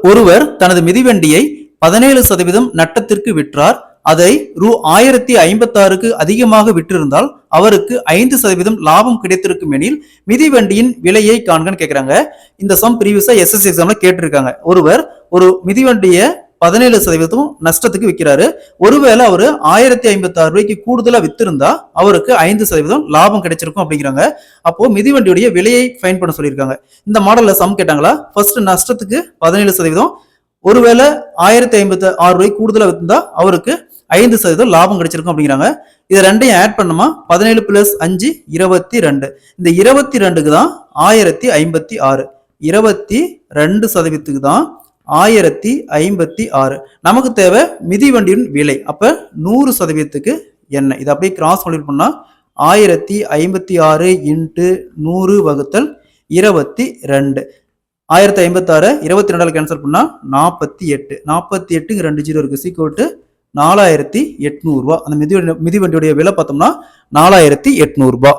ஒருவர் தனது மிதிவண்டியை 17% நட்டத்திற்கு விற்றார். அதை ரூ. 1056க்கு அதிகமாக விற்றிருந்தால் அவருக்கு 5% லாபம் கிடைத்திருக்கும் எனில் மிதிவண்டியின் விலையை காண்கன்னு கேட்கிறாங்க. இந்த சம் ப்ரீவியஸா எஸ்எஸ்சி எக்ஸாம்ல கேட்டிருக்காங்க. ஒருவர் ஒரு மிதிவண்டியை 17% நஷ்டத்துக்கு விற்கிறாரு. ஒருவேளை அவரு 1056 ரூபாய்க்கு கூடுதலா வித்திருந்தா அவருக்கு 5% லாபம் கிடைச்சிருக்கும் அப்படிங்கிறாங்க. அப்போ மிதிவண்டியுடைய விலையை ஃபைண்ட் பண்ண சொல்லியிருக்காங்க. இந்த மாடல்ல சம் கேட்டாங்களா? ஃபர்ஸ்ட் நஷ்டத்துக்கு 17%, ஒருவேளை 1056 ரூபாய்க்கு கூடுதலா வித்திருந்தா அவருக்கு 5% லாபம் கிடைச்சிருக்கும் அப்படிங்கிறாங்க. இது ரெண்டையும் ஆட் பண்ணுமா 17 + 5 22. இந்த 22க்கு தான் 1056, 22% தான் 1056. நமக்கு தேவை மிதிவண்டியின் விலை. அப்ப 100%க்கு என்ன? இதை அப்படியே கிராஸ் மல்டிபிள் பண்ணா 1056 × 100 / 22. 1056 22ஆல கேன்சல் பண்ணா 48. 48 2 0 இருக்கு. = 4800 ரூபாய். அந்த மிதிவண்டியுடைய விலை பார்த்தோம்னா 4800 ரூபாய்.